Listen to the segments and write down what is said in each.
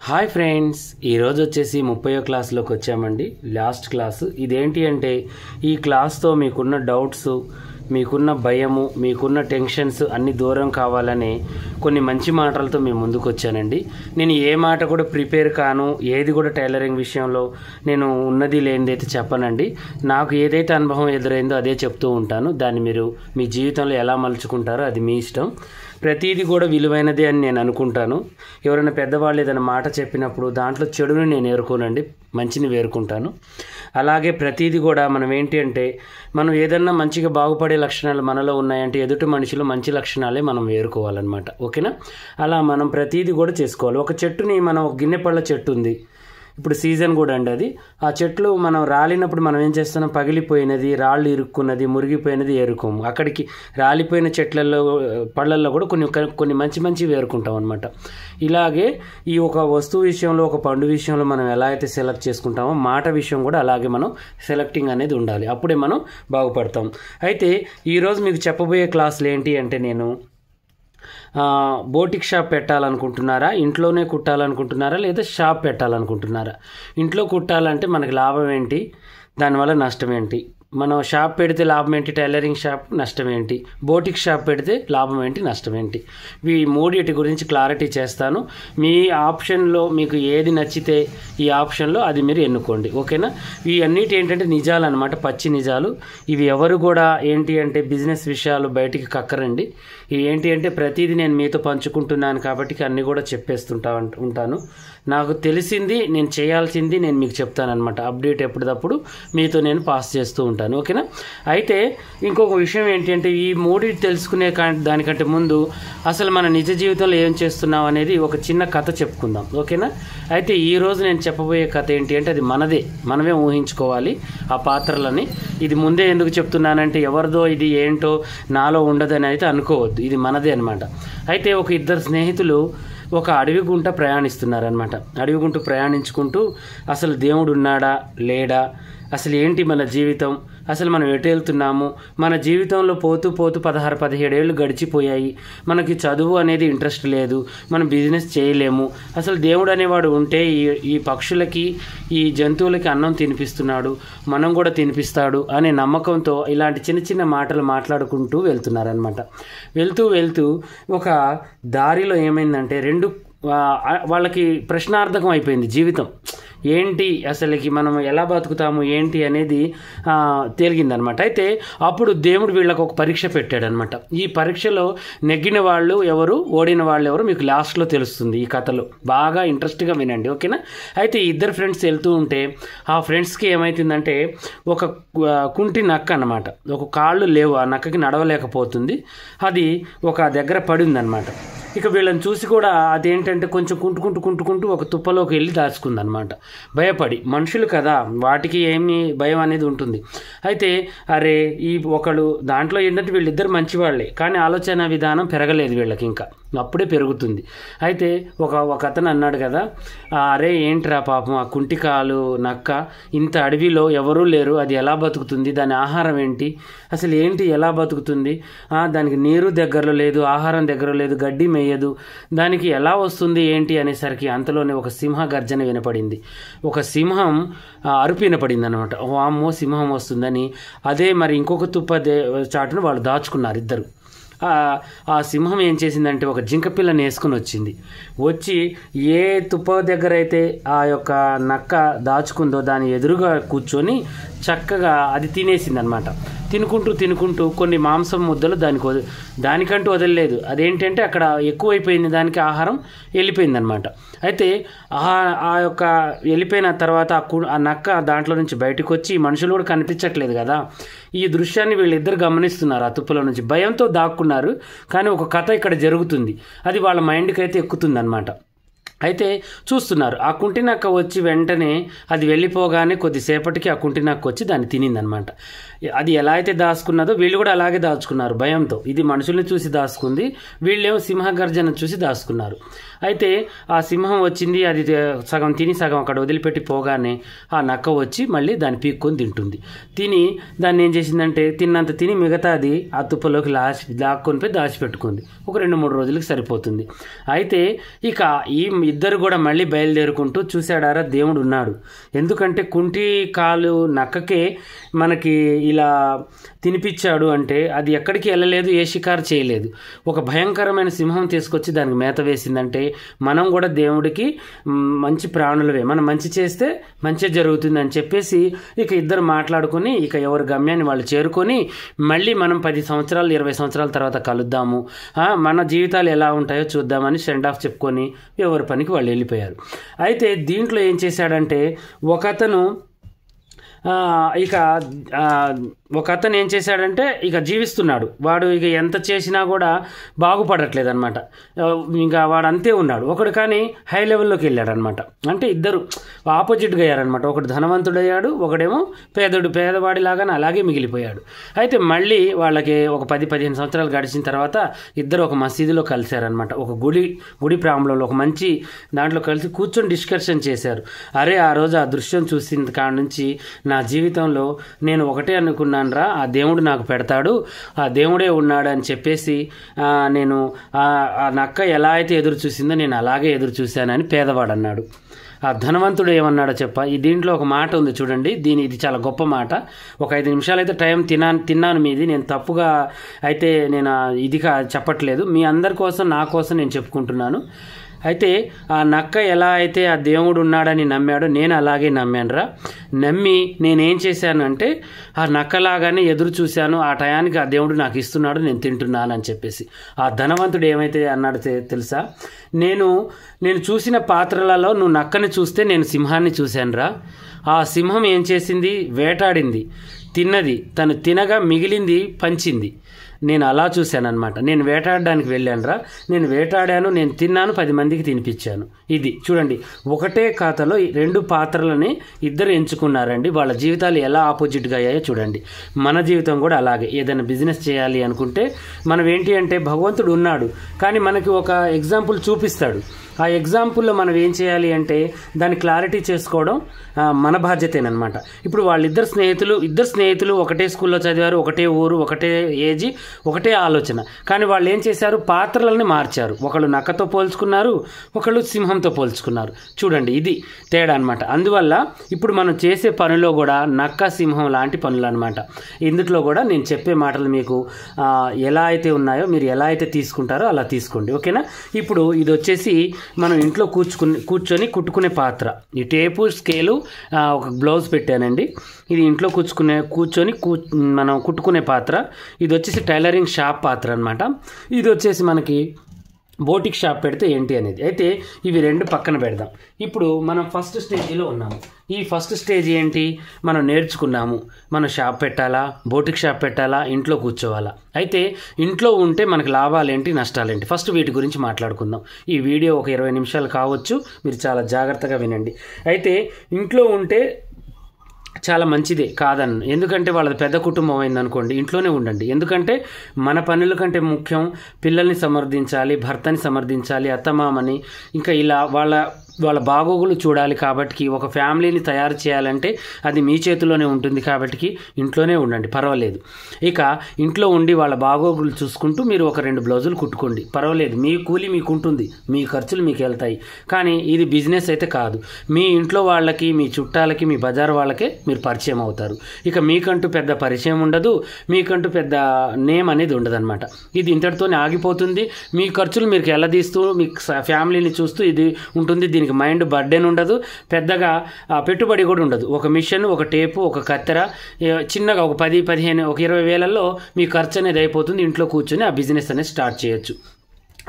Hi friends, ఈరోజు వచ్చేసి 30వ క్లాస్లోకి వచ్చామండి. లాస్ట్ క్లాసు ఇదేంటి అంటే ఈ క్లాస్తో మీకున్న డౌట్స్, మీకున్న భయము, మీకున్న టెన్షన్స్ అన్నీ దూరం కావాలని కొన్ని మంచి మాటలతో మేము ముందుకు వచ్చానండి. నేను ఏ మాట కూడా ప్రిపేర్ కాను, ఏది కూడా టైలరింగ్ విషయంలో నేను ఉన్నది లేనిది అయితే చెప్పనండి. నాకు ఏదైతే అనుభవం ఎదురైందో అదే చెప్తూ ఉంటాను. దాన్ని మీరు మీ జీవితంలో ఎలా మలుచుకుంటారో అది మీ ఇష్టం. ప్రతిదీ కూడా విలువైనదే అని నేను అనుకుంటాను. ఎవరైనా పెద్దవాళ్ళు ఏదైనా మాట చెప్పినప్పుడు దాంట్లో చెడుని నేను ఏరుకోనండి, మంచిని వేరుకుంటాను. అలాగే ప్రతిదీ కూడా మనం ఏంటి అంటే మనం ఏదన్నా మంచిగా బాగుపడే లక్షణాలు మనలో ఉన్నాయంటే ఎదుటి మనిషిలో మంచి లక్షణాలే మనం వేరుకోవాలన్నమాట. ఓకేనా? అలా మనం ప్రతిదీ కూడా చేసుకోవాలి. ఒక చెట్టుని మనం ఒక గిన్నె పళ్ళ చెట్టు ఉంది, ఇప్పుడు సీజన్ కూడా అండి అది. ఆ చెట్లు మనం రాలినప్పుడు మనం ఏం చేస్తున్నాం, పగిలిపోయినది, రాళ్ళు ఇరుక్కున్నది, మురిగిపోయినది ఏరుకోము. అక్కడికి రాలిపోయిన చెట్లలో పళ్ళల్లో కూడా కొన్ని మంచి వేరుకుంటాం అనమాట. ఇలాగే ఈ ఒక వస్తువు విషయంలో, ఒక పండు విషయంలో మనం ఎలా అయితే సెలెక్ట్ చేసుకుంటామో మాట విషయం కూడా అలాగే మనం సెలెక్టింగ్ అనేది ఉండాలి. అప్పుడే మనం బాగుపడతాం. అయితే ఈరోజు మీకు చెప్పబోయే క్లాసులు ఏంటి అంటే, నేను బోటిక్ షాప్ పెట్టాలనుకుంటున్నారా, ఇంట్లోనే కుట్టాలనుకుంటున్నారా, లేదా షాప్ పెట్టాలనుకుంటున్నారా? ఇంట్లో కుట్టాలంటే మనకి లాభం ఏంటి, దానివల్ల నష్టం ఏంటి? మనం షాప్ పెడితే లాభం ఏంటి, టైలరింగ్ షాప్ నష్టం ఏంటి, బోటిక్ షాప్ పెడితే లాభం ఏంటి, నష్టం ఏంటి? ఈ మూడిటి గురించి క్లారిటీ చేస్తాను. మీ ఆప్షన్లో మీకు ఏది నచ్చితే ఈ ఆప్షన్లో అది మీరు ఎన్నుకోండి. ఓకేనా? ఈ అన్నిటి ఏంటంటే నిజాలు అనమాట, పచ్చి నిజాలు. ఇవి ఎవరు కూడా ఏంటి అంటే బిజినెస్ విషయాలు బయటికి కక్కరండి. ఇవి ఏంటి అంటే ప్రతిదీ నేను మీతో పంచుకుంటున్నాను కాబట్టి అన్నీ కూడా ఉంటాను. నాకు తెలిసింది, నేను చేయాల్సింది నేను మీకు చెప్తానమాట. అప్డేట్ ఎప్పటికప్పుడు మీతో నేను పాస్ చేస్తూ ఉంటాను. ఓకేనా? అయితే ఇంకొక విషయం ఏంటి అంటే ఈ మూడింటి తెలుసుకునే దానికంటే ముందు అసలు మన నిజ జీవితంలో ఏం చేస్తున్నాం అనేది ఒక చిన్న కథ చెప్పుకుందాం. ఓకేనా? అయితే ఈరోజు నేను చెప్పబోయే కథ ఏంటి అంటే అది మనమే ఊహించుకోవాలి ఆ పాత్రలని. ఇది ముందే ఎందుకు చెప్తున్నానంటే ఎవరిదో ఇది ఏంటో నాలో ఉండదని అయితే అనుకోవద్దు, ఇది మనదే అనమాట. అయితే ఒక ఇద్దరు స్నేహితులు ఒక అడవి గుంట ప్రయాణిస్తున్నారనమాట. అడవి గుంట ప్రయాణించుకుంటూ అసలు దేవుడు ఉన్నాడా లేడా, అసలు ఏంటి మన జీవితం, అసలు మనం ఎటు వెళ్తున్నాము, మన జీవితంలో పోతూ 16-17 ఏళ్ళు గడిచిపోయాయి, మనకి చదువు అనేది ఇంట్రెస్ట్ లేదు, మనం బిజినెస్ చేయలేము, అసలు దేవుడు అనేవాడు ఉంటే ఈ పక్షులకి, ఈ జంతువులకి అన్నం తినిపిస్తున్నాడు, మనం కూడా తినిపిస్తాడు అనే నమ్మకంతో ఇలాంటి చిన్న మాటలు మాట్లాడుకుంటూ వెళ్తున్నారనమాట. వెళ్తూ ఒక దారిలో ఏమైందంటే వాళ్ళకి ప్రశ్నార్థకం అయిపోయింది జీవితం. ఏంటి అసలుకి మనం ఎలా బతుకుతాము ఏంటి అనేది తేలిగిందనమాట. అయితే అప్పుడు దేవుడు వీళ్ళకు ఒక పరీక్ష పెట్టాడనమాట. ఈ పరీక్షలో నెగ్గిన వాళ్ళు ఎవరు, ఓడిన వాళ్ళు ఎవరు మీకు లాస్ట్లో తెలుస్తుంది ఈ కథలో. బాగా ఇంట్రెస్ట్గా వినండి. ఓకేనా? అయితే ఇద్దరు ఫ్రెండ్స్ వెళ్తూ ఉంటే ఆ ఫ్రెండ్స్కి ఏమవుతుందంటే ఒక కుంటి నక్క అనమాట, ఒక కాళ్ళు లేవు, ఆ నక్కకి నడవలేకపోతుంది. అది ఒక దగ్గర పడి ఉందన్నమాట. ఇక వీళ్ళని చూసి కూడా అదేంటంటే కొంచెం కుంటుకుంటూ ఒక తుప్పలోకి వెళ్ళి దాచుకుందనమాట. భయపడి, మనుషులు కదా, వాటికి ఏమి భయం అనేది ఉంటుంది. అయితే అరే ఈ ఒకడు దాంట్లో ఏంటంటే వీళ్ళిద్దరు మంచివాళ్లే, కానీ ఆలోచన విధానం పెరగలేదు వీళ్ళకి, ఇంకా అప్పుడే పెరుగుతుంది. అయితే ఒక అతను అన్నాడు కదా, అరే ఏంట్రా పాపం ఆ కుంటికాలు నక్క ఇంత అడవిలో ఎవరూ లేరు, అది ఎలా బతుకుతుంది, దాని ఆహారం ఏంటి, అసలు ఏంటి, ఎలా బతుకుతుంది, దానికి నీరు దగ్గరలో లేదు, ఆహారం దగ్గర లేదు, గడ్డి మేయదు, దానికి ఎలా వస్తుంది ఏంటి అనేసరికి అంతలోనే ఒక సింహ గర్జన వినపడింది. ఒక సింహం అరుపు వినపడింది అనమాట. వామ్మో సింహం వస్తుందని. అదే మరి ఇంకొక చాటును వాళ్ళు దాచుకున్నారు ఇద్దరు. ఆ సింహం ఏం చేసిందంటే ఒక జింకపిల్లని వేసుకుని వచ్చి ఏ తుప్ప దగ్గర అయితే ఆ యొక్క నక్క దాచుకుందో దాని ఎదురుగా కూర్చొని చక్కగా అది తినేసింది అనమాట. తినుకుంటూ కొన్ని మాంసం ముద్దలు దానికంటూ వదలలేదు. అదేంటంటే అక్కడ ఎక్కువైపోయింది, దానికి ఆహారం వెళ్ళిపోయిందనమాట. అయితే ఆ యొక్క వెళ్ళిపోయిన తర్వాత ఆ నక్క దాంట్లో నుంచి బయటకు వచ్చి, మనుషులు కూడా కనిపించట్లేదు కదా, ఈ దృశ్యాన్ని వీళ్ళిద్దరు గమనిస్తున్నారు. ఆ తుప్పలో నుంచి భయంతో దాక్కున్నారు. కానీ ఒక కథ ఇక్కడ జరుగుతుంది, అది వాళ్ళ మైండ్కి అయితే ఎక్కుతుంది అనమాట. అయితే చూస్తున్నారు. ఆ కుంటి నక్క వచ్చి వెంటనే అది వెళ్ళిపోగానే కొద్దిసేపటికి ఆ కుంటి నక్క వచ్చి దాన్ని తినిందనమాట. అది ఎలా అయితే దాచుకున్నదో వీళ్ళు కూడా అలాగే దాచుకున్నారు భయంతో. ఇది మనుషుల్ని చూసి దాచుకుంది, వీళ్ళేమో సింహగర్జన చూసి దాచుకున్నారు. అయితే ఆ సింహం వచ్చింది, అది సగం తిని సగం అక్కడ వదిలిపెట్టి పోగానే ఆ నక్క వచ్చి మళ్ళీ దాన్ని పీక్కొని తింటుంది. దాన్ని ఏం చేసిందంటే తిన్నంత తిని మిగతాది ఆ తుప్పలోకి లాక్కొని పోయి దాచిపెట్టుకుంది. ఒక 2-3 రోజులకి సరిపోతుంది. అయితే ఇక ఇద్దరు కూడా మళ్ళీ బయలుదేరుకుంటూ చూశాడారా దేవుడు ఉన్నాడు. ఎందుకంటే కుంటి కాలు నక్కకే మనకి ఇలా తినిపించాడు అంటే అది ఎక్కడికి వెళ్ళలేదు, ఏ షికారు చేయలేదు. ఒక భయంకరమైన సింహం తీసుకొచ్చి దానికి మేత వేసిందంటే మనం కూడా దేవుడికి మంచి ప్రాణులవే, మనం మంచి చేస్తే మంచి జరుగుతుంది అని చెప్పేసి ఇక ఇద్దరు మాట్లాడుకుని ఇక ఎవరి గమ్యాన్ని వాళ్ళు చేరుకొని మళ్ళీ మనం 10 సంవత్సరాలు 20 సంవత్సరాల తర్వాత కలుద్దాము, మన జీవితాలు ఎలా ఉంటాయో చూద్దామని సెండ్ ఆఫ్ చెప్పుకొని ఎవరి పనికి వాళ్ళు వెళ్ళిపోయారు. అయితే దీంట్లో ఏం చేశాడంటే ఒకతను ఏం చేశాడంటే ఇక జీవిస్తున్నాడు వాడు, ఇక ఎంత చేసినా కూడా బాగుపడట్లేదు అనమాట. ఇంకా వాడు అంతే ఉన్నాడు ఒకడు, కానీ హై లెవెల్లోకి వెళ్ళాడు అనమాట. అంటే ఇద్దరు ఆపోజిట్గా అయ్యారనమాట. ఒకడు ధనవంతుడయ్యాడు, ఒకడేమో పేదవాడిలాగానే అలాగే మిగిలిపోయాడు. అయితే మళ్ళీ వాళ్ళకి ఒక 10-15 సంవత్సరాలు గడిచిన తర్వాత ఇద్దరు ఒక మసీదులో కలిశారనమాట. ఒక గుడి ప్రాంగణంలో ఒక మంచి దాంట్లో కలిసి కూర్చొని డిస్కషన్ చేశారు. అరే ఆ రోజు ఆ దృశ్యం చూసిన కాడ నుంచి నా జీవితంలో నేను ఒకటే అనుకున్నాను రా, ఆ దేవుడు నాకు పెడతాడు, ఆ దేవుడే ఉన్నాడు అని చెప్పేసి నేను ఆ నక్క ఎలా అయితే ఎదురు చూసిందో నేను అలాగే ఎదురు చూశానని పేదవాడు అన్నాడు. ఆ ధనవంతుడు ఏమన్నాడో ఈ దీంట్లో ఒక మాట ఉంది చూడండి, ఇది చాలా గొప్ప మాట. ఒక 5 నిమిషాలు అయితే టైం తిన్నాను మీది, నేను తప్పుగా అయితే నేను ఇది చెప్పట్లేదు, మీ అందరి కోసం నా కోసం నేను చెప్పుకుంటున్నాను. అయితే ఆ నక్క ఎలా అయితే ఆ దేవుడు ఉన్నాడని నమ్మాడో నేను అలాగే నమ్మానురా. నమ్మి నేనేం చేశాను అంటే ఆ నక్కలాగానే ఎదురు చూశాను, ఆ టయానికి ఆ దేవుడు నాకు ఇస్తున్నాడు, నేను తింటున్నాను అని చెప్పేసి. ఆ ధనవంతుడు ఏమైతే అన్నాడు తెలుసా, నేను చూసిన పాత్రలలో నువ్వు నక్కని చూస్తే నేను సింహాన్ని చూశానురా. ఆ సింహం ఏం చేసింది, వేటాడింది, తిన్నది, తను తినగా మిగిలింది పంచింది. నేను అలా చూశానమాట. నేను వేటాడడానికి వెళ్ళానురా, నేను వేటాడాను, నేను తిన్నాను, 10 మందికి తినిపించాను. ఇది చూడండి, ఒకటే ఖాతాలో 2 పాత్రలని ఇద్దరు ఎంచుకున్నారండి. వాళ్ళ జీవితాలు ఎలా ఆపోజిట్గా అయ్యాయో చూడండి. మన జీవితం కూడా అలాగే. ఏదైనా బిజినెస్ చేయాలి అనుకుంటే మనం ఏంటి అంటే భగవంతుడు ఉన్నాడు, కానీ మనకి ఒక ఎగ్జాంపుల్ చూపిస్తాడు. ఆ ఎగ్జాంపుల్లో మనం ఏం చేయాలి అంటే దాన్ని క్లారిటీ చేసుకోవడం మన బాధ్యతేనమాట. ఇప్పుడు వాళ్ళిద్దరు స్నేహితులు ఒకటే స్కూల్లో చదివారు, ఒకటే ఊరు, ఒకటే ఏజ్, ఒకటే ఆలోచన, కానీ వాళ్ళు ఏం చేశారు, పాత్రలని మార్చారు. ఒకళ్ళు నక్కతో పోల్చుకున్నారు, ఒకళ్ళు సింహంతో పోల్చుకున్నారు. చూడండి, ఇది తేడా అనమాట. అందువల్ల ఇప్పుడు మనం చేసే పనిలో కూడా నక్క సింహం లాంటి పనులు అనమాట. ఇందులో కూడా నేను చెప్పే మాటలు మీకు ఎలా అయితే ఉన్నాయో మీరు ఎలా అయితే తీసుకుంటారో అలా తీసుకోండి, ఓకేనా. ఇప్పుడు ఇది వచ్చేసి మనం ఇంట్లో కూర్చొని కుట్టుకునే పాత్ర. ఈ టేపు స్కేలు ఒక బ్లౌజ్ పెట్టానండి. ఇది ఇంట్లో కూర్చొని మనం కుట్టుకునే పాత్ర. ఇది వచ్చేసి టైలరింగ్ షాప్ పాత్ర అనమాట. ఇది వచ్చేసి మనకి బోటిక్ షాప్ పెడితే ఏంటి అనేది. అయితే ఇవి 2 పక్కన పెడదాం. ఇప్పుడు మనం ఫస్ట్ స్టేజీలో ఉన్నాము. ఈ ఫస్ట్ స్టేజ్ ఏంటి, మనం నేర్చుకున్నాము, మనం షాప్ పెట్టాలా, బోటిక్ షాప్ పెట్టాలా, ఇంట్లో కూర్చోవాలా. అయితే ఇంట్లో ఉంటే మనకు లాభాలేంటి, నష్టాలేంటి, ఫస్ట్ వీటి గురించి మాట్లాడుకుందాం. ఈ వీడియో ఒక 20 నిమిషాలు కావచ్చు, మీరు చాలా జాగ్రత్తగా వినండి. అయితే ఇంట్లో ఉంటే చాలా మంచిదే కాదన్న, ఎందుకంటే వాళ్ళది పెద్ద కుటుంబం అయిందనుకోండి, ఇంట్లోనే ఉండండి. ఎందుకంటే మన పనుల కంటే ముఖ్యం పిల్లల్ని సమర్థించాలి, భర్తని సమర్థించాలి, అత్తమామని, ఇంకా ఇలా వాళ్ళ బాగోగులు చూడాలి. కాబట్టి ఒక ఫ్యామిలీని తయారు చేయాలంటే అది మీ చేతిలోనే ఉంటుంది. కాబట్టి ఇంట్లోనే ఉండండి, పర్వాలేదు. ఇక ఇంట్లో ఉండి వాళ్ళ బాగోగులు చూసుకుంటూ మీరు ఒక 2 బ్లౌజులు కుట్టుకోండి, పర్వాలేదు. మీ కూలి మీకు ఉంటుంది, మీ ఖర్చులు మీకు వెళ్తాయి. కానీ ఇది బిజినెస్ అయితే కాదు. మీ ఇంట్లో వాళ్ళకి, మీ చుట్టాలకి, మీ బజార్ వాళ్ళకే మీరు పరిచయం అవుతారు. ఇక మీకంటూ పెద్ద పరిచయం ఉండదు, మీకంటూ పెద్ద నేమ్ అనేది ఉండదన్నమాట. ఇది ఇంతటితోనే ఆగిపోతుంది. మీ ఖర్చులు మీరు ఎల్లదీస్తూ మీ ఫ్యామిలీని చూస్తూ ఇది ఉంటుంది. దీనికి మైండ్ బర్డెన్ ఉండదు, పెద్దగా పెట్టుబడి కూడా ఉండదు. ఒక మిషన్, ఒక టేపు, ఒక కత్తెర, చిన్నగా ఒక 10-15 ఒక 20 వేలల్లో మీ ఖర్చు అనేది అయిపోతుంది. ఇంట్లో కూర్చొని ఆ బిజినెస్ అనేది స్టార్ట్ చేయొచ్చు.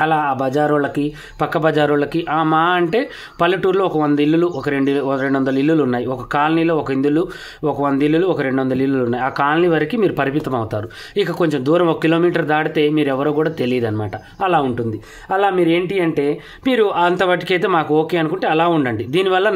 అలా ఆ బజారోళ్ళకి, పక్క బజారోళ్ళకి, మా అంటే పల్లెటూరులో ఒక 100 ఇల్లులు, ఒక 200 ఇల్లులు ఉన్నాయి. ఒక కాలనీలో ఒక 100 ఇల్లులు, ఒక 200 ఇల్లులు ఉన్నాయి. ఆ కాలనీ వరకు మీరు పరిమితం అవుతారు. ఇక కొంచెం దూరం 1 కిలోమీటర్ దాటితే మీరు ఎవరో కూడా తెలియదు అనమాట. అలా ఉంటుంది. అలా మీరు ఏంటి అంటే మీరు అంతవరకైతే మాకు ఓకే అనుకుంటే అలా ఉండండి. దీనివల్ల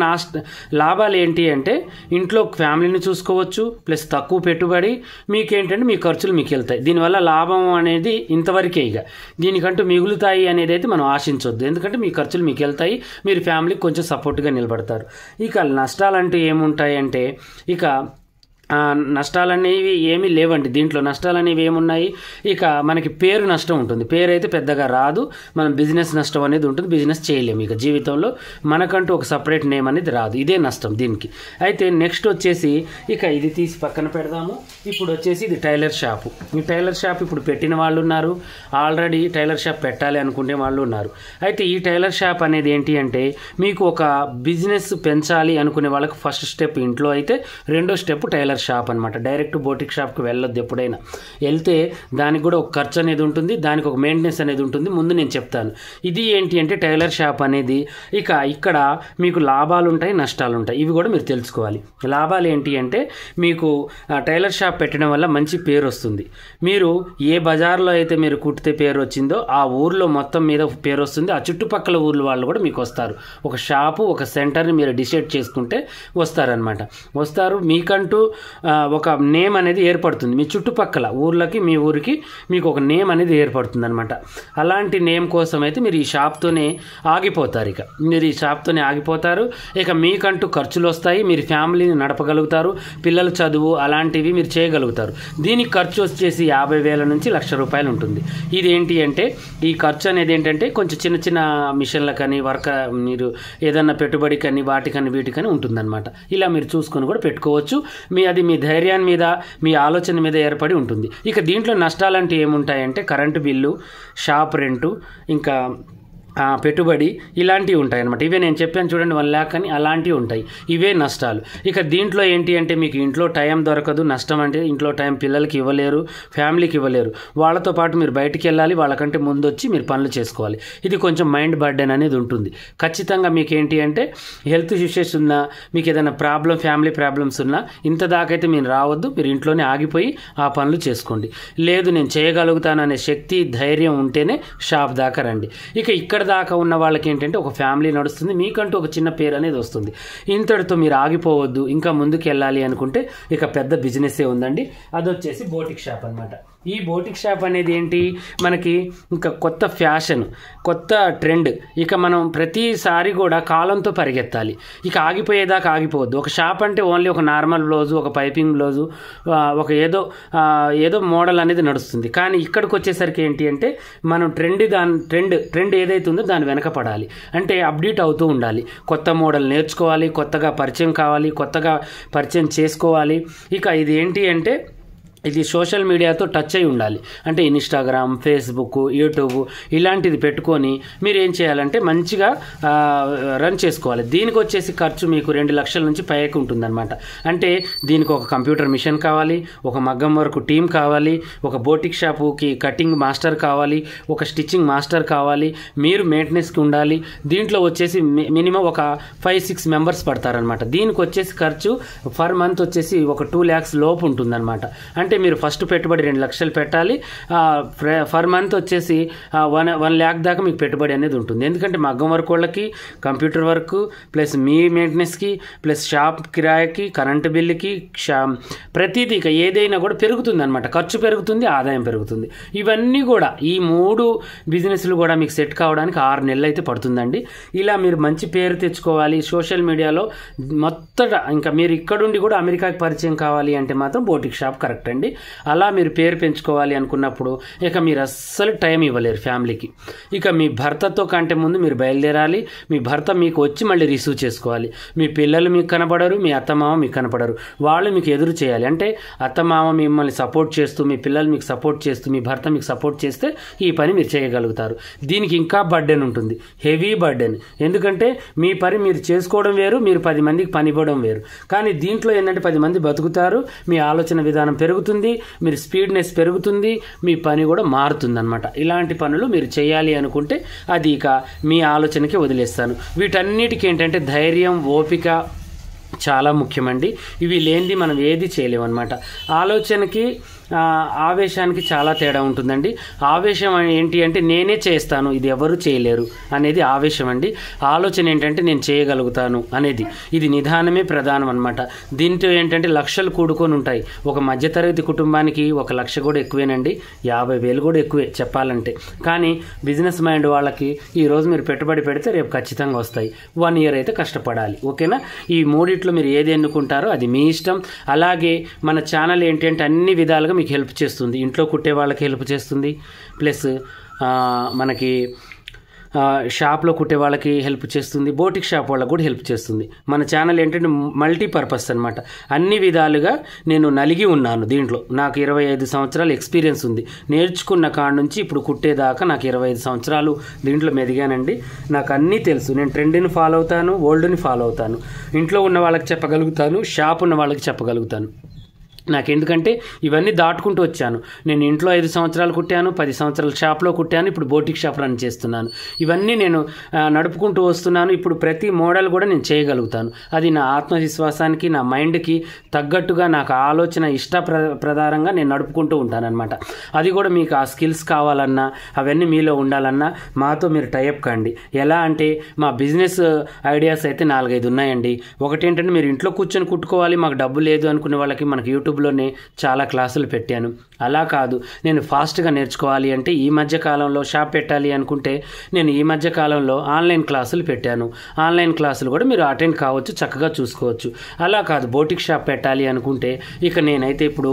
లాభాలు ఏంటి అంటే ఇంట్లో ఫ్యామిలీని చూసుకోవచ్చు, ప్లస్ తక్కువ పెట్టుబడి, మీకేంటంటే మీ ఖర్చులు మీకు వెళ్తాయి. దీనివల్ల లాభం అనేది ఇంతవరకే. ఇక దీనికంటూ మిగులుతాయి అనేది అయితే మనం ఆశించవద్దు. ఎందుకంటే మీ ఖర్చులు మీకు వెళ్తాయి, మీరు ఫ్యామిలీకి కొంచెం సపోర్ట్గా నిలబడతారు. ఇక నష్టాలంటూ ఏముంటాయి అంటే ఇక నష్టాలనేవి ఏమీ లేవండి. దీంట్లో నష్టాలు అనేవి ఏమున్నాయి, ఇక మనకి పేరు నష్టం ఉంటుంది. పేరు అయితే పెద్దగా రాదు, మనం బిజినెస్ నష్టం అనేది ఉంటుంది, బిజినెస్ చేయలేము. ఇక జీవితంలో మనకంటూ ఒక సపరేట్ నేమ్ అనేది రాదు, ఇదే నష్టం దీనికి. అయితే నెక్స్ట్ వచ్చేసి ఇక ఇది తీసి పక్కన పెడదాము. ఇప్పుడు వచ్చేసి ఇది టైలర్ షాపు. ఈ టైలర్ షాప్ ఇప్పుడు పెట్టిన వాళ్ళు ఉన్నారు, ఆల్రెడీ టైలర్ షాప్ పెట్టాలి అనుకునే వాళ్ళు ఉన్నారు. అయితే ఈ టైలర్ షాప్ అనేది ఏంటి అంటే, మీకు ఒక బిజినెస్ పెంచాలి అనుకునే వాళ్ళకి ఫస్ట్ స్టెప్ ఇంట్లో అయితే, రెండో స్టెప్ టైలర్ షాప్ అనమాట. డైరెక్ట్ బోటిక్ షాప్కి వెళ్ళొద్దు. ఎప్పుడైనా వెళ్తే దానికి కూడా ఒక ఖర్చు అనేది ఉంటుంది, దానికి ఒక మెయింటెనెన్స్ అనేది ఉంటుంది, ముందు నేను చెప్తాను. ఇది ఏంటి అంటే టైలర్ షాప్ అనేది ఇక ఇక్కడ మీకు లాభాలు ఉంటాయి, నష్టాలు ఉంటాయి, ఇవి కూడా మీరు తెలుసుకోవాలి. లాభాలు ఏంటి అంటే, మీకు టైలర్ షాప్ పెట్టడం వల్ల మంచి పేరు వస్తుంది. మీరు ఏ బజార్లో అయితే మీరు కుట్టితే పేరు వచ్చిందో ఆ ఊర్లో మొత్తం మీద పేరు వస్తుంది. ఆ చుట్టుపక్కల ఊర్ల వాళ్ళు కూడా మీకు వస్తారు. ఒక షాపు, ఒక సెంటర్ని మీరు డిసైడ్ చేసుకుంటే వస్తారనమాట. వస్తారు, మీకంటూ ఒక నేమ్ అనేది ఏర్పడుతుంది. మీ చుట్టుపక్కల ఊర్లకి, మీ ఊరికి మీకు ఒక నేమ్ అనేది ఏర్పడుతుంది అనమాట. అలాంటి నేమ్ కోసం అయితే మీరు ఈ షాప్తోనే ఆగిపోతారు. ఇక మీరు ఈ షాప్తోనే ఆగిపోతారు. ఇక మీకంటూ ఖర్చులు వస్తాయి, మీరు ఫ్యామిలీని నడపగలుగుతారు, పిల్లల చదువు అలాంటివి మీరు చేయగలుగుతారు. దీనికి ఖర్చు వచ్చేసి 50,000 నుంచి ₹1,00,000 ఉంటుంది. ఇదేంటి అంటే, ఈ ఖర్చు అనేది ఏంటంటే కొంచెం చిన్న చిన్న మిషన్లకని, మీరు ఏదన్నా పెట్టుబడికని, వాటికని వీటికని ఉంటుందన్నమాట. ఇలా మీరు చూసుకొని కూడా పెట్టుకోవచ్చు. అది మీ ధైర్యాన్ని మీద, మీ ఆలోచన మీద ఏర్పడి ఉంటుంది. ఇక దీంట్లో నష్టాలంటే ఏముంటాయంటే, కరెంటు బిల్లు, షాప్ రెంటు, ఇంకా పెట్టుబడి ఇలాంటివి ఉంటాయి అన్నమాట. ఇవే నేను చెప్పాను చూడండి, 1 lakh అని, అలాంటివి ఉంటాయి. ఇవే నష్టాలు. ఇక దీంట్లో ఏంటి అంటే, మీకు ఇంట్లో టైం దొరకదు. నష్టం అంటే ఇంట్లో టైం పిల్లలకి ఇవ్వలేరు, ఫ్యామిలీకి ఇవ్వలేరు. వాళ్ళతో పాటు మీరు బయటికి వెళ్ళాలి, వాళ్ళకంటే ముందు వచ్చి మీరు పనులు చేసుకోవాలి. ఇది కొంచెం మైండ్ బర్డెన్ అనేది ఉంటుంది. ఖచ్చితంగా మీకు ఏంటి అంటే, హెల్త్ ఇష్యూస్ ఉన్నా, మీకు ఏదైనా ఫ్యామిలీ ప్రాబ్లమ్స్ ఉన్నా ఇంత దాకైతే మీరు రావద్దు. మీరు ఇంట్లోనే ఆగిపోయి ఆ పనులు చేసుకోండి. లేదు నేను చేయగలుగుతాననే శక్తి, ధైర్యం ఉంటేనే షాప్ దాకా రండి. ఇక ఇక్కడ దాకా ఉన్న వాళ్ళకి ఏంటంటే ఒక ఫ్యామిలీ నడుస్తుంది, మీకంటూ ఒక చిన్న పేరు అనేది వస్తుంది. ఇంతటితో మీరు ఆగిపోవద్దు, ఇంకా ముందుకు వెళ్ళాలి అనుకుంటే ఇక పెద్ద బిజినెస్సే ఉందండి. అదొచ్చేసి బోటిక్ షాప్ అనమాట. ఈ బోటిక్ షాప్ అనేది ఏంటి, మనకి ఇంకా కొత్త ఫ్యాషన్, కొత్త ట్రెండ్. ఇక మనం ప్రతిసారి కూడా కాలంతో పరిగెత్తాలి. ఇక ఆగిపోయేదాకా ఆగిపోవద్దు. ఒక షాప్ అంటే ఓన్లీ ఒక నార్మల్ బ్లౌజు, ఒక పైపింగ్ బ్లౌజు, ఒక ఏదో మోడల్ అనేది నడుస్తుంది. కానీ ఇక్కడికి వచ్చేసరికి ఏంటి అంటే, మనం ట్రెండ్ ఏదైతే ఉందో దాని వెనక పడాలి. అంటే అప్డేట్ అవుతూ ఉండాలి. కొత్త మోడల్ నేర్చుకోవాలి, కొత్తగా పరిచయం కావాలి, కొత్తగా పరిచయం చేసుకోవాలి. ఇక ఇది ఏంటి అంటే, ఇది సోషల్ మీడియాతో టచ్ అయి ఉండాలి. అంటే ఇన్స్టాగ్రామ్, ఫేస్బుక్, యూట్యూబ్ ఇలాంటిది పెట్టుకొని మీరు ఏం చేయాలంటే మంచిగా రన్ చేసుకోవాలి. దీనికి వచ్చేసి ఖర్చు మీకు 2 లక్షల నుంచి పైకి ఉంటుందన్నమాట. అంటే దీనికి ఒక కంప్యూటర్ మిషన్ కావాలి, ఒక మగ్గం వరకు టీం కావాలి, ఒక బోటిక్ షాపుకి కటింగ్ మాస్టర్ కావాలి, ఒక స్టిచ్చింగ్ మాస్టర్ కావాలి, మీరు మెయింటెనెన్స్కి ఉండాలి. దీంట్లో వచ్చేసి మినిమం ఒక 5-6 మెంబర్స్ పడతారనమాట. దీనికి వచ్చేసి ఖర్చు పర్ మంత్ వచ్చేసి ఒక 2 lakhs లోపు ఉంటుందన్నమాట. అంటే మీరు ఫస్ట్ పెట్టుబడి 2 లక్షలు పెట్టాలి. పర్ మంత్ వచ్చేసి 1 lakh దాకా మీకు పెట్టుబడి అనేది ఉంటుంది. ఎందుకంటే మగ్గం వర్క్ వాళ్ళకి, కంప్యూటర్ వర్క్, ప్లస్ మీ మెయింటెనెన్స్కి, ప్లస్ షాప్ కిరాయికి, కరెంటు బిల్లుకి, ప్రతిదీ ఇక ఏదైనా కూడా పెరుగుతుంది అనమాట. ఖర్చు పెరుగుతుంది, ఆదాయం పెరుగుతుంది. ఇవన్నీ కూడా ఈ 3 బిజినెస్లు కూడా మీకు సెట్ కావడానికి 6 నెలలు అయితే పడుతుందండి. ఇలా మీరు మంచి పేరు తెచ్చుకోవాలి సోషల్ మీడియాలో. మొత్తం ఇంకా మీరు ఇక్కడుండి కూడా అమెరికాకి పరిచయం కావాలి అంటే మాత్రం బోటిక్ షాప్ కరెక్ట్ అండి. అలా మీరు పేరు పెంచుకోవాలి అనుకున్నప్పుడు ఇక మీరు అస్సలు టైం ఇవ్వలేరు ఫ్యామిలీకి. ఇక మీ భర్తతో కంటే ముందు మీరు బయలుదేరాలి. మీ భర్త మీకు వచ్చి మళ్ళీ రిసీవ్ చేసుకోవాలి. మీ పిల్లలు మీకు కనపడరు, మీ అత్తమామ మీకు కనపడరు, వాళ్ళు మీకు ఎదురు చేయాలి. అంటే అత్తమామ మిమ్మల్ని సపోర్ట్ చేస్తూ, మీ పిల్లలు మీకు సపోర్ట్ చేస్తూ, మీ భర్త మీకు సపోర్ట్ చేస్తే ఈ పని మీరు చేయగలుగుతారు. దీనికి ఇంకా బర్డెన్ ఉంటుంది, హెవీ బర్డెన్. ఎందుకంటే మీ పని మీరు చేసుకోవడం వేరు, మీరు 10 మందికి పని ఇవ్వడం వేరు. కానీ దీంట్లో ఏంటంటే 10 మంది బతుకుతారు, మీ ఆలోచన విధానం పెరుగుతుంది, మీరు స్పీడ్నెస్ పెరుగుతుంది, మీ పని కూడా మారుతుంది అనమాట. ఇలాంటి పనులు మీరు చేయాలి అనుకుంటే అది ఇక మీ ఆలోచనకి వదిలేస్తాను. వీటన్నిటికీ ఏంటంటే ధైర్యం, ఓపిక చాలా ముఖ్యమండి. ఇవి లేనిది మనం ఏది చేయలేమన్నమాట. ఆలోచనకి ఆవేశానికి చాలా తేడా ఉంటుందండి. ఆవేశం ఏంటి అంటే నేనే చేస్తాను, ఇది ఎవరు చేయలేరు అనేది ఆవేశం అండి. ఆలోచన ఏంటంటే నేను చేయగలుగుతాను అనేది. ఇది నిదానమే ప్రధానం అనమాట. దీంతో ఏంటంటే లక్షలు కూడుకొని ఉంటాయి. ఒక మధ్యతరగతి కుటుంబానికి 1 లక్ష కూడా ఎక్కువేనండి, 50,000 కూడా ఎక్కువే చెప్పాలంటే. కానీ బిజినెస్ మైండ్ వాళ్ళకి ఈరోజు మీరు పెట్టుబడి పెడితే రేపు ఖచ్చితంగా వస్తాయి. 1 ఇయర్ అయితే కష్టపడాలి. ఓకేనా? ఈ మూడిట్లో మీరు ఏది ఎన్నుకుంటారో అది మీ ఇష్టం. అలాగే మన ఛానల్ ఏంటంటే అన్ని విధాలుగా మీకు హెల్ప్ చేస్తుంది. ఇంట్లో కుట్టే వాళ్ళకి హెల్ప్ చేస్తుంది, ప్లస్ మనకి షాప్లో కుట్టే వాళ్ళకి హెల్ప్ చేస్తుంది, బోటిక్ షాప్ వాళ్ళకి కూడా హెల్ప్ చేస్తుంది. మన ఛానల్ ఏంటంటే మల్టీపర్పస్ అనమాట. అన్ని విధాలుగా నేను నలిగి ఉన్నాను దీంట్లో. నాకు 25 సంవత్సరాల ఎక్స్పీరియన్స్ ఉంది. నేర్చుకున్న కాడ నుంచి ఇప్పుడు కుట్టేదాకా నాకు 25 సంవత్సరాలు దీంట్లో మెదిగానండి. నాకు అన్నీ తెలుసు. నేను ట్రెండ్ని ఫాలో అవుతాను, ఓల్డ్ని ఫాలో అవుతాను. ఇంట్లో ఉన్న వాళ్ళకి చెప్పగలుగుతాను, షాప్ ఉన్న వాళ్ళకి చెప్పగలుగుతాను. నాకెందుకంటే ఇవన్నీ దాటుకుంటూ వచ్చాను. నేను ఇంట్లో 5 సంవత్సరాలు కుట్టాను, 10 సంవత్సరాలు షాప్లో కుట్టాను, ఇప్పుడు బోటిక్ షాప్ రన్ చేస్తున్నాను. ఇవన్నీ నేను నడుపుకుంటూ వస్తున్నాను. ఇప్పుడు ప్రతి మోడల్ కూడా నేను చేయగలుగుతాను. అది నా ఆత్మవిశ్వాసానికి, నా మైండ్కి తగ్గట్టుగా, నాకు ఆలోచన ప్రధానంగా నేను నడుపుకుంటూ ఉంటానన్నమాట. అది కూడా మీకు ఆ స్కిల్స్ కావాలన్నా, అవన్నీ మీలో ఉండాలన్నా మాతో మీరు టైఅప్ కండి. ఎలా అంటే మా బిజినెస్ ఐడియాస్ అయితే 4-5 ఉన్నాయండి. ఒకటి ఏంటంటే మీరు ఇంట్లో కూర్చొని కుట్టుకోవాలి, మాకు డబ్బు లేదు అనుకునే వాళ్ళకి మనకి యూట్యూబ్లోనే చాలా క్లాసులు పెట్టాను. అలా కాదు, నేను ఫాస్ట్గా నేర్చుకోవాలి అంటే ఈ మధ్య కాలంలో షాప్ పెట్టాలి అనుకుంటే నేను ఈ మధ్య కాలంలో ఆన్లైన్ క్లాసులు పెట్టాను. ఆన్లైన్ క్లాసులు కూడా మీరు అటెండ్ కావచ్చు, చక్కగా చూసుకోవచ్చు. అలా కాదు, బోటిక్ షాప్ పెట్టాలి అనుకుంటే ఇక నేనైతే ఇప్పుడు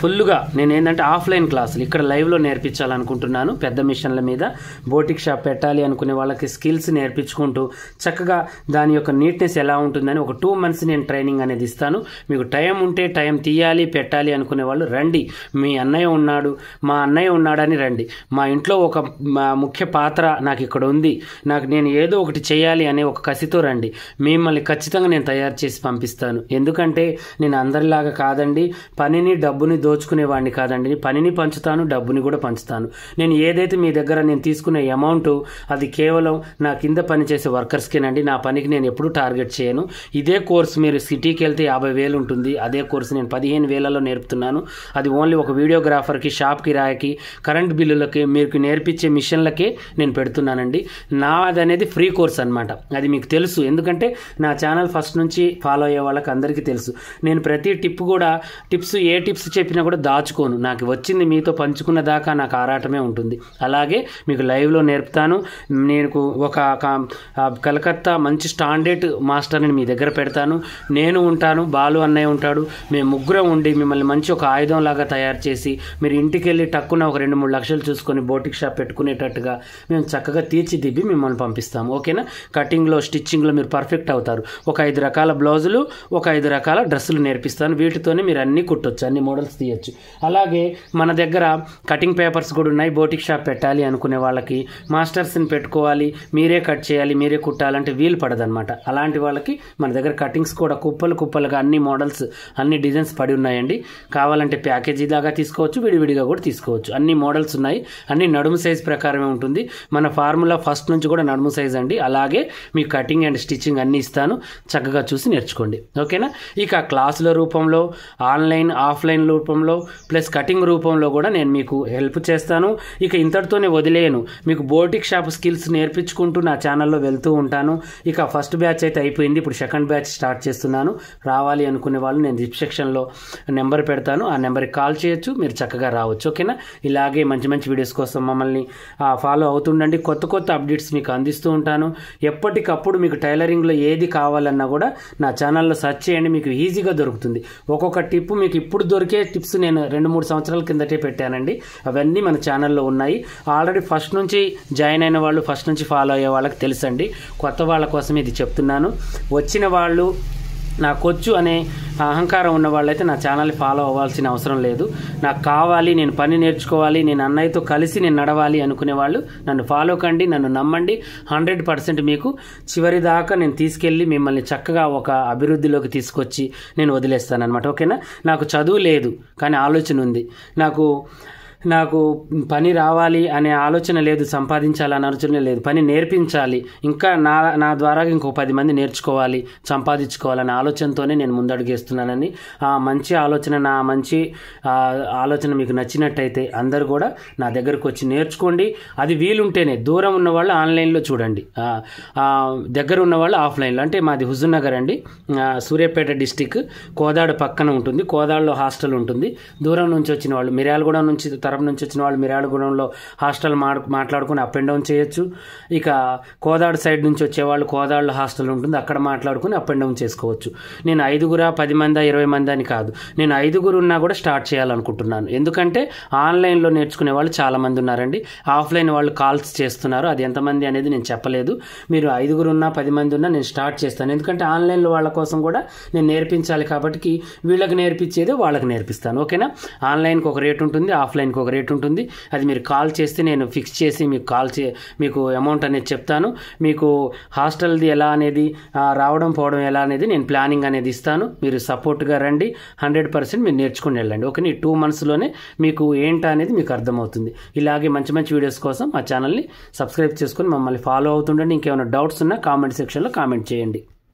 ఫుల్గా నేను ఏంటంటే ఆఫ్లైన్ క్లాసులు ఇక్కడ లైవ్లో నేర్పించాలనుకుంటున్నాను. పెద్ద మిషన్ల మీద బోటిక్ షాప్ పెట్టాలి అనుకునే వాళ్ళకి స్కిల్స్ నేర్పించుకుంటూ చక్కగా దాని యొక్క నీట్నెస్ ఎలా ఉంటుందని ఒక 2 months నేను ట్రైనింగ్ అనేది ఇస్తాను. మీకు టైం ఉంటే టైం తీయాలి, పెట్టాలి అనుకునే వాళ్ళు రండి. మీ అన్నయ్య ఉన్నాడు, మా అన్నయ్య ఉన్నాడని రండి. మా ఇంట్లో ఒక ముఖ్య పాత్ర నాకు ఇక్కడ ఉంది, నేను ఏదో ఒకటి చేయాలి అనే ఒక కసితో రండి. మిమ్మల్ని ఖచ్చితంగా నేను తయారు చేసి పంపిస్తాను. ఎందుకంటే నేను అందరిలాగా కాదండి, పనిని డబ్బుని దోచుకునేవాడిని కాదండి. పనిని పంచుతాను, డబ్బుని కూడా పంచుతాను. నేను ఏదైతే మీ దగ్గర నేను తీసుకునే అమౌంట్ అది కేవలం నా కింద పనిచేసే వర్కర్స్కేనండి. నా పనికి నేను ఎప్పుడూ టార్గెట్ చేయను. ఇదే కోర్సు మీరు సిటీకి వెళ్తే 50,000 ఉంటుంది. అదే కోర్సు నేను 15,000లో నేర్పుతున్నాను. అది ఓన్లీ ఒక వీడియోగ్రాఫర్కి, షాప్ కిరాయికి, కరెంట్ బిల్లులకి, మీకు నేర్పించే మిషన్లకే నేను పెడుతున్నానండి. నాది అనేది ఫ్రీ కోర్స్ అనమాట. అది మీకు తెలుసు, ఎందుకంటే నా ఛానల్ ఫస్ట్ నుంచి ఫాలో అయ్యే వాళ్ళకి అందరికీ తెలుసు. నేను ప్రతి టిప్స్ ఏ టిప్స్ చెప్పినా కూడా దాచుకోను. నాకు వచ్చింది మీతో పంచుకున్న దాకా నాకు ఆరాటమే ఉంటుంది. అలాగే మీకు లైవ్లో నేర్పుతాను. నేను ఒక కలకత్తా మంచి స్టాండర్డ్ మాస్టర్ని మీ దగ్గర పెడతాను. నేను ఉంటాను, బాలు అన్నయ్య ఉంటాడు. మేము ముగ్గురం ఉండి మిమ్మల్ని మంచి ఒక ఆయుధం లాగా తయారు చేసి మీరు ఇంటికి వెళ్ళి టక్కున ఒక 2-3 లక్షలు చూసుకొని బోటిక్ షాప్ పెట్టుకునేటట్టుగా మేము చక్కగా తీర్చిదిద్ది మిమ్మల్ని పంపిస్తాము. ఓకేనా? కటింగ్లో, స్టిచ్చింగ్లో మీరు పర్ఫెక్ట్ అవుతారు. ఒక 5 రకాల బ్లౌజులు, ఒక 5 రకాల డ్రెస్సులు నేర్పిస్తాను. వీటితోనే మీరు అన్నీ కుట్టొచ్చు, అన్ని మోడల్స్ తీయచ్చు. అలాగే మన దగ్గర కటింగ్ పేపర్స్ కూడా ఉన్నాయి. బోటిక్ షాప్ పెట్టాలి అనుకునే వాళ్ళకి మాస్టర్స్ని పెట్టుకోవాలి, మీరే కట్ చేయాలి, మీరే కుట్టాలంటే వీలు పడదనమాట. అలాంటి వాళ్ళకి మన దగ్గర కటింగ్స్ కూడా కుప్పలుగా అన్ని మోడల్స్, అన్ని డిజైన్స్ పడి ఉన్నాయండి. కావాలంటే ప్యాకేజీ దాకా తీసుకోవచ్చు, విడివిడిగా కూడా తీసుకోవచ్చు. అన్ని మోడల్స్ ఉన్నాయి. అన్ని నడుము సైజ్ ప్రకారమే ఉంటుంది. మన ఫార్ములా ఫస్ట్ నుంచి కూడా నడుము సైజ్ అండి. అలాగే మీకు కటింగ్ అండ్ స్టిచ్చింగ్ అన్నీ ఇస్తాను, చక్కగా చూసి నేర్చుకోండి. ఓకేనా? ఇక క్లాసుల రూపంలో, ఆన్లైన్ ఆఫ్లైన్ రూపంలో, ప్లస్ కటింగ్ రూపంలో కూడా నేను మీకు హెల్ప్ చేస్తాను. ఇక ఇంతటితోనే వదిలేను. మీకు బోటిక్ షాప్ స్కిల్స్ నేర్పించుకుంటూ నా ఛానల్లో వెళ్తూ ఉంటాను. ఇక ఫస్ట్ బ్యాచ్ అయితే అయిపోయింది, ఇప్పుడు సెకండ్ బ్యాచ్ స్టార్ట్ చేస్తున్నాను. రావాలి అనుకునే వాళ్ళు నేను డిస్క్రిప్షన్లో నెంబర్ పెడతాను, ఆ నెంబర్కి కాల్ చేయొచ్చు, మీరు చక్కగా రావచ్చు. ఓకేనా? ఇలాగే మంచి మంచి వీడియోస్ కోసం మమ్మల్ని ఫాలో అవుతుండండి. కొత్త అప్డేట్స్ మీకు అందిస్తూ ఉంటాను. ఎప్పటికప్పుడు మీకు టైలరింగ్లో ఏది కావాలన్నా కూడా నా ఛానల్లో సెర్చ్ చేయండి, మీకు ఈజీగా దొరుకుతుంది. ఒక్కొక్క టిప్ మీకు ఇప్పుడు దొరికే టిప్స్ నేను 2-3 సంవత్సరాల కిందటే పెట్టానండి. అవన్నీ మన ఛానల్లో ఉన్నాయి. ఆల్రెడీ ఫస్ట్ నుంచి జాయిన్ అయిన వాళ్ళు, ఫస్ట్ నుంచి ఫాలో అయ్యే వాళ్ళకి తెలుసండి. కొత్త వాళ్ళ కోసం ఇది చెప్తున్నాను. వచ్చిన వాళ్ళు నాకొచ్చు అనే అహంకారం ఉన్న వాళ్ళైతే నా ఛానల్ని ఫాలో అవ్వాల్సిన అవసరం లేదు. నాకు కావాలి, నేను పని నేర్చుకోవాలి, నేను అన్నయ్యతో కలిసి నేను నడవాలి అనుకునే వాళ్ళు నన్ను ఫాలో కండి, నన్ను నమ్మండి. 100% మీకు చివరి దాకా నేను తీసుకెళ్ళి మిమ్మల్ని చక్కగా ఒక అభివృద్ధిలోకి తీసుకొచ్చి నేను వదిలేస్తాను అనమాట. ఓకేనా? నాకు చదువు లేదు కానీ ఆలోచన ఉంది. నాకు నాకు పని రావాలి అనే ఆలోచన లేదు, సంపాదించాలనే ఆలోచన లేదు, పని నేర్పించాలి, ఇంకా నా ద్వారా ఇంకో 10 మంది నేర్చుకోవాలి, సంపాదించుకోవాలనే ఆలోచనతోనే నేను ముందడుగేస్తున్నానని. ఆ మంచి ఆలోచన, నా మంచి ఆలోచన మీకు నచ్చినట్టయితే అందరూ కూడా నా దగ్గరకు వచ్చి నేర్చుకోండి. అది వీలుంటేనే. దూరం ఉన్నవాళ్ళు ఆన్లైన్లో చూడండి, దగ్గర ఉన్నవాళ్ళు ఆఫ్లైన్లో. అంటే మాది హుజూర్నగర్ అండి, సూర్యాపేట డిస్టిక్, కోదాడ పక్కన ఉంటుంది. కోదాడలో హాస్టల్ ఉంటుంది. దూరం నుంచి వచ్చిన వాళ్ళు, మిర్యాలగూడెం నుంచి తరపు నుంచి వచ్చిన వాళ్ళు మిర్యాలగూడెంలో హాస్టల్ మాట్లాడుకుని అప్ అండ్ డౌన్ చేయొచ్చు. ఇక కోదాడ సైడ్ నుంచి వచ్చేవాళ్ళు కోదాడలో హాస్టల్ ఉంటుంది, అక్కడ మాట్లాడుకుని అప్ అండ్ డౌన్ చేసుకోవచ్చు. నేను 5 10 మంది 20 మంది అని కాదు, నేను 5 ఉన్నా కూడా స్టార్ట్ చేయాలనుకుంటున్నాను. ఎందుకంటే ఆన్లైన్లో నేర్చుకునే వాళ్ళు చాలామంది ఉన్నారండి, ఆఫ్లైన్ వాళ్ళు కాల్స్ చేస్తున్నారు. అది ఎంతమంది అనేది నేను చెప్పలేదు. మీరు 5 ఉన్నా 10 మంది ఉన్నా నేను స్టార్ట్ చేస్తాను. ఎందుకంటే ఆన్లైన్లో వాళ్ళ కోసం కూడా నేను నేర్పించాలి కాబట్టి వీళ్ళకి నేర్పించేది వాళ్ళకి నేర్పిస్తాను. ఓకేనా? ఆన్లైన్కి ఒక రేట్ ఉంటుంది, ఆఫ్లైన్కి ఒక రేట్ ఉంటుంది. అది మీరు కాల్ చేస్తే నేను ఫిక్స్ చేసి మీకు అమౌంట్ అనేది చెప్తాను. మీకు హాస్టల్ది ఎలా అనేది, రావడం పోవడం ఎలా అనేది నేను ప్లానింగ్ అనేది ఇస్తాను. మీరు సపోర్ట్గా రండి, 100% మీరు నేర్చుకుని వెళ్ళండి. ఓకే, ఈ 2 monthsలోనే మీకు ఏంటి అనేది మీకు అర్థమవుతుంది. ఇలాగే మంచి మంచి వీడియోస్ కోసం మా ఛానల్ని సబ్స్క్రైబ్ చేసుకొని మమ్మల్ని ఫాలో అవుతుండండి. ఇంకేమైనా డౌట్స్ ఉన్నా కామెంట్ సెక్షన్లో కామెంట్ చేయండి.